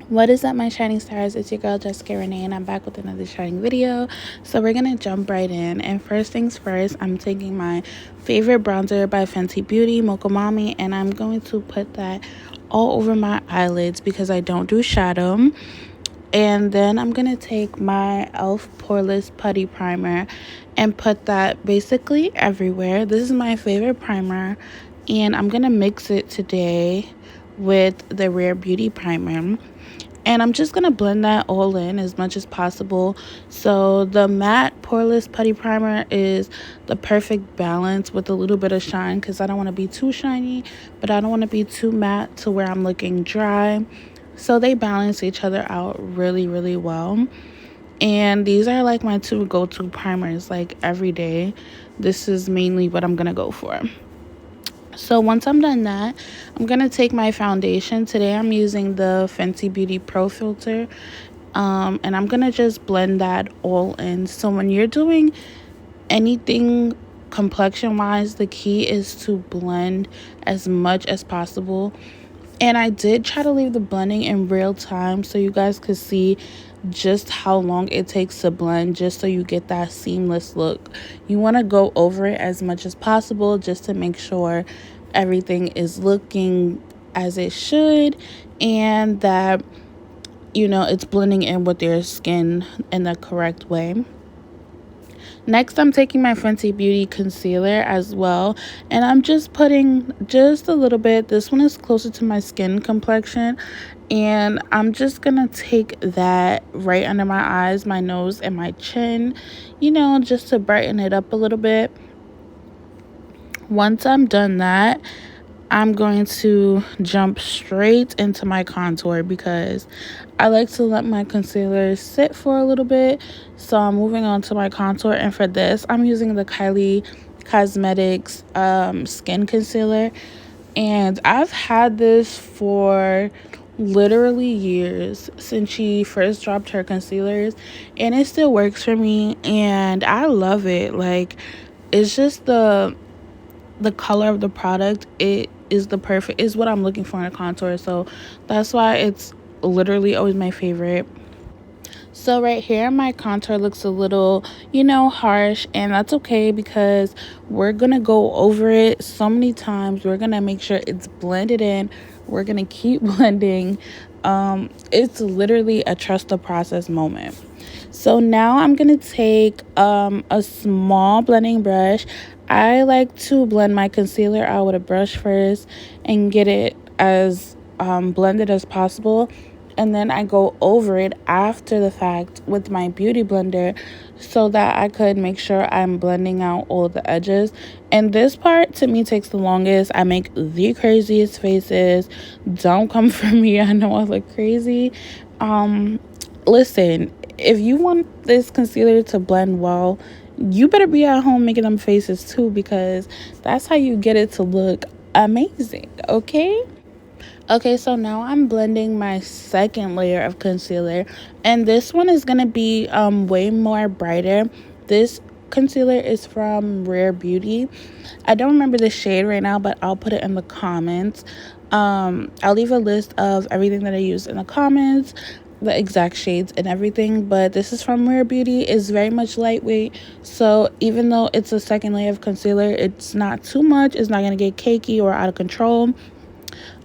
What is up, my shining stars? It's your girl Jessica Renee, and I'm back with another shining video. So we're gonna jump right in, and first things first, I'm taking my favorite bronzer by Fenty Beauty, Mocha Mami, and I'm going to put that all over my eyelids because I don't do shadow. And then I'm gonna take my e.l.f. poreless putty primer and put that basically everywhere. This is my favorite primer, and I'm gonna mix it today with the Rare Beauty primer, and I'm just gonna blend that all in as much as possible. So the matte poreless putty primer is the perfect balance with a little bit of shine, because I don't want to be too shiny, but I don't want to be too matte to where I'm looking dry. So they balance each other out really well. And these are like my two go-to primers, like every day. This is mainly what I'm gonna go for. So once I'm done that, I'm going to take my foundation. Today I'm using the Fenty Beauty Pro Filter. And I'm going to just blend that all in. So when you're doing anything complexion-wise, the key is to blend as much as possible. And I did try to leave the blending in real time so you guys could see just how long it takes to blend, just so you get that seamless look. You want to go over it as much as possible just to make sure everything is looking as it should, and that, you know, it's blending in with your skin in the correct way. Next, I'm taking my Fenty Beauty concealer as well, and I'm just putting just a little bit. This one is closer to my skin complexion, and I'm just gonna take that right under my eyes, my nose, and my chin, you know, just to brighten it up a little bit. Once I'm done that, I'm going to jump straight into my contour because I like to let my concealer sit for a little bit. So I'm moving on to my contour, and for this I'm using the Kylie Cosmetics skin concealer, and I've had this for literally years, since she first dropped her concealers, and it still works for me and I love it. Like, it's just the color of the product. It is the perfect, is what I'm looking for in a contour, so that's why it's literally always my favorite. So right here my contour looks a little, you know, harsh, and that's okay because we're gonna go over it so many times. We're gonna make sure it's blended in. We're gonna keep blending. It's literally a trust the process moment. So now I'm gonna take a small blending brush. I like to blend my concealer out with a brush first and get it as blended as possible, and then I go over it after the fact with my beauty blender so that I could make sure I'm blending out all the edges. And this part to me takes the longest. I make the craziest faces. Don't come for me. I know I look crazy. Listen, if you want this concealer to blend well, you better be at home making them faces too, because that's how you get it to look amazing. Okay, so now I'm blending my second layer of concealer, and this one is gonna be way more brighter. This concealer is from Rare Beauty. I don't remember the shade right now, but I'll put it in the comments. I'll leave a list of everything that I use in the comments, the exact shades and everything. But this is from Rare Beauty. It's very much lightweight, so even though it's a second layer of concealer, it's not too much. It's not gonna get cakey or out of control.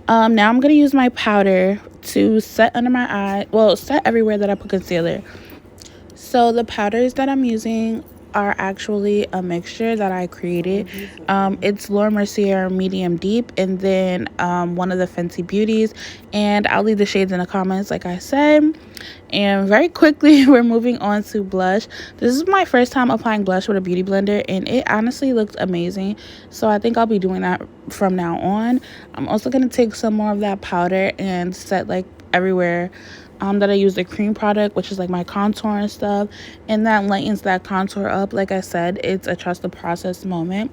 Now I'm gonna use my powder to set under my eye, well, set everywhere that I put concealer. So the powders that I'm using are actually a mixture that I created. It's Mercier medium deep, and then one of the Fenty Beauties, and I'll leave the shades in the comments like I said. And very quickly we're moving on to blush. This is my first time applying blush with a beauty blender, and it honestly looked amazing, so I think I'll be doing that from now on. I'm also going to take some more of that powder and set like everywhere that I use the cream product, which is like my contour and stuff, and that lightens that contour up. Like I said, it's a trust the process moment.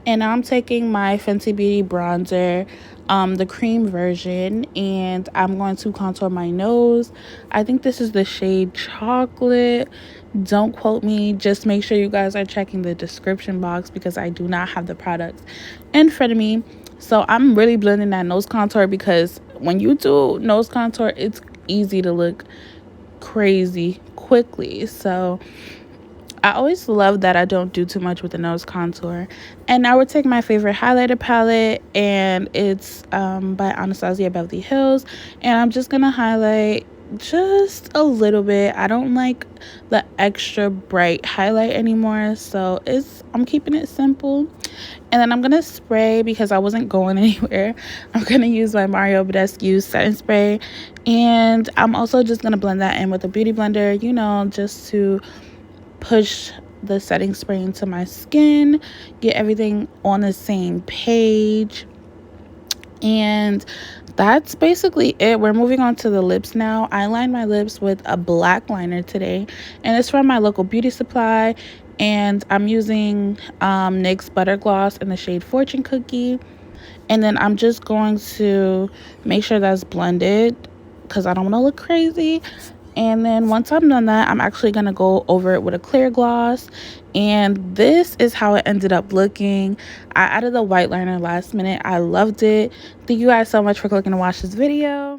And now I'm taking my Fenty Beauty bronzer, the cream version, and I'm going to contour my nose. I think this is the shade Chocolate. Don't quote me, just make sure you guys are checking the description box because I do not have the products in front of me. So I'm really blending that nose contour, because when you do nose contour, it's easy to look crazy quickly. So I always love that I don't do too much with the nose contour. And I would take my favorite highlighter palette, and it's by Anastasia Beverly Hills, and I'm just gonna highlight just a little bit. I don't like the extra bright highlight anymore, so I'm keeping it simple. And then I'm gonna spray, because I wasn't going anywhere. I'm gonna use my badescu setting spray, and I'm also just gonna blend that in with a beauty blender, you know, just to push the setting spray into my skin, get everything on the same page. And that's basically it. We're moving on to the lips now. I lined my lips with a black liner today, and it's from my local beauty supply, and I'm using NYX Butter Gloss in the shade Fortune Cookie. And then I'm just going to make sure that's blended, because I don't want to look crazy. And then once I'm done that, I'm actually going to go over it with a clear gloss. And this is how it ended up looking. I added the white liner last minute. I loved it. Thank you guys so much for clicking to watch this video.